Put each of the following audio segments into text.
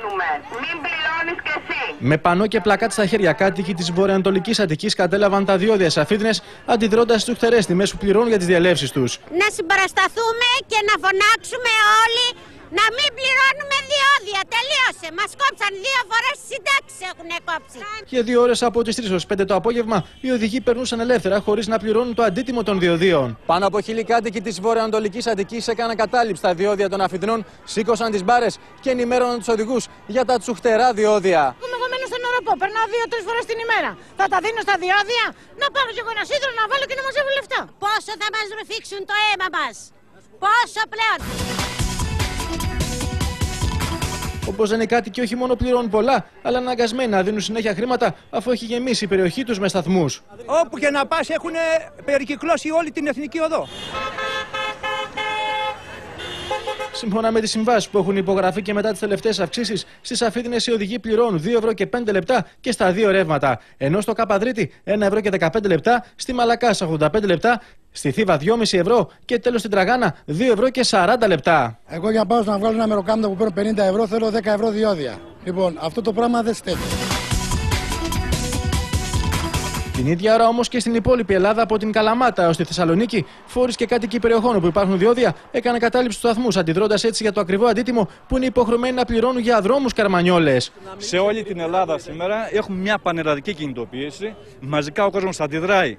πληρώνουμε. Μην πληρώνεις κι εσύ. Με πανό και πλακάτ στα χέρια, κάτοικοι της βορειοανατολικής Αττικής κατέλαβαν τα διόδια Σαφίδνες, αντιδρώντας στις ουχτερές τιμές που πληρώνουν για τις διαλέψεις τους. Να συμπαρασταθούμε και να φωνάξουμε όλοι να μην πληρώνουμε διόδια. Τελείωσε. Μας κόψαν 2 φορές τις συντάξεις έχουν κόψει. Για 2 ώρες από τις 3 ως 5 το απόγευμα, οι οδηγοί περνούσαν ελεύθερα χωρίς να πληρώνουν το αντίτιμο των διοδίων. Πάνω από 1000 κάτοικοι της βορειοανατολικής Αττικής έκαναν κατάληψη στα διόδια των Αφιδνών, σήκωσαν τις μπάρες και ενημέρωναν τους οδηγούς για τα τσουχτερά διόδια. Εγώ μένω στον οροπό, περνάω 2-3 φορές την ημέρα. Θα τα δίνω στα διόδια, να πάρω κι εγώ ένα σίδερο να βάλω και να μαζεύω λεφτά. Πόσο θα μας ρουφήξουν το αίμα μας. Πόσο πλέον. Όπως λένε οι κάτοικοι, όχι μόνο πληρώνουν πολλά, αλλά αναγκασμένοι να δίνουν συνέχεια χρήματα αφού έχει γεμίσει η περιοχή τους με σταθμούς. Όπου και να πας έχουν περικυκλώσει όλη την εθνική οδό. Σύμφωνα με τις συμβάσεις που έχουν υπογραφεί και μετά τις τελευταίες αυξήσεις, στις Αφίδνες οι οδηγοί πληρώνουν 2 ευρώ και 5 λεπτά και στα 2 ρεύματα. Ενώ στο Καπαδρίτη 1 ευρώ και 15 λεπτά, στη Μαλακάσα 85 λεπτά, στη Θήβα 2,5 ευρώ και τέλος στην Τραγάνα 2 ευρώ και 40 λεπτά. Εγώ για να πάω να βγάλω ένα μεροκάμπτο που παίρνω 50 ευρώ θέλω 10 ευρώ διόδια. Λοιπόν, αυτό το πράγμα δεν στέκει. Την ίδια ώρα όμως και στην υπόλοιπη Ελλάδα, από την Καλαμάτα έως τη Θεσσαλονίκη, φορείς και κάτοικοι περιοχών όπου υπάρχουν διόδια έκαναν κατάληψη στους σταθμούς, αντιδρώντας έτσι για το ακριβό αντίτιμο που είναι υποχρεωμένοι να πληρώνουν για δρόμους καρμανιόλες. Σε όλη την Ελλάδα σήμερα έχουμε μια πανελλαδική κινητοποίηση. Μαζικά ο κόσμος αντιδράει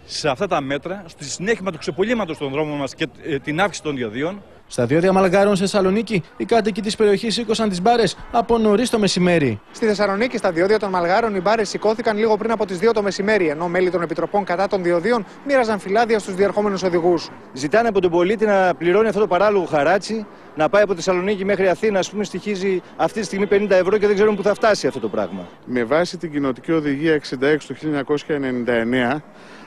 σε αυτά τα μέτρα, στη συνέχεια του ξεπουλήματος των δρόμων μας και την αύξηση των διοδίων. Στα διόδια Μαλγάρων στη Θεσσαλονίκη, οι κάτοικοι της περιοχής σήκωσαν τις μπάρες από νωρίς το μεσημέρι. Στη Θεσσαλονίκη, στα διόδια των Μαλγάρων, οι μπάρες σηκώθηκαν λίγο πριν από τις 2 το μεσημέρι, ενώ μέλη των επιτροπών κατά των διοδίων μοίραζαν φυλάδια στους διερχόμενους οδηγούς. Ζητάνε από τον πολίτη να πληρώνει αυτό το παράλογο χαράτσι, να πάει από Θεσσαλονίκη μέχρι Αθήνα, ας πούμε, στοιχίζει αυτή τη στιγμή 50 ευρώ και δεν ξέρουν πού θα φτάσει αυτό το πράγμα. Με βάση την κοινοτική οδηγία 66 του 1999,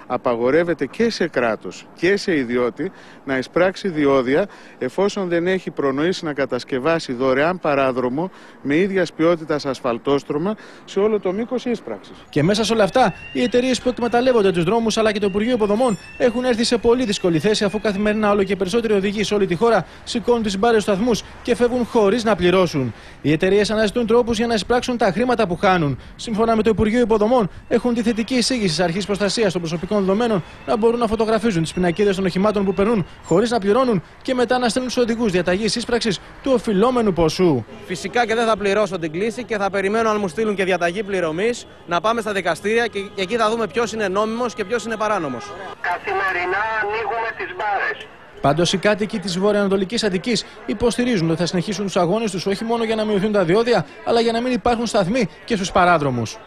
απαγορεύεται και σε κράτος και σε ιδιώτη να εισπράξει διόδια εφόσον δεν έχει προνοήσει να κατασκευάσει δωρεάν παράδρομο με ίδιας ποιότητας ασφαλτόστρωμα σε όλο το μήκος ίσπραξης. Και μέσα σε όλα αυτά, οι εταιρείες που εκμεταλλεύονται τους δρόμους αλλά και το Υπουργείο Υποδομών έχουν έρθει σε πολύ δύσκολη θέση, αφού καθημερινά όλο και περισσότεροι οδηγοί σε όλη τη χώρα σηκώνουν τις μπάρες στους σταθμούς και φεύγουν χωρίς να πληρώσουν. Οι εταιρείες αναζητούν τρόπους για να εισπράξουν τα χρήματα που χάνουν. Σύμφωνα με το Υπουργείο Υποδομών, έχουν τη θετική εισήγηση της Αρχής Προστασίας των Προσωπικών Δεδομένων να μπορούν να φωτογραφίζουν τις πινακίδες των οχημάτων που περνούν χωρίς να πληρώνουν και μετά να στέλνουν στους οδηγούς διαταγής ίσπραξης του οφειλόμενου ποσού. Φυσικά και δεν θα πληρώσω την κλήση και θα περιμένω, αν μου στείλουν και διαταγή πληρωμής, να πάμε στα δικαστήρια και εκεί θα δούμε ποιος είναι νόμιμος και ποιος είναι παράνομος. Καθημερινά ανοίγουμε τις μπάρες. Πάντως, οι κάτοικοι της βορειοανατολικής Αττικής υποστηρίζουν ότι θα συνεχίσουν τους αγώνες τους όχι μόνο για να μειωθούν τα διόδια, αλλά για να μην υπάρχουν σταθμοί και στους παράδρομους.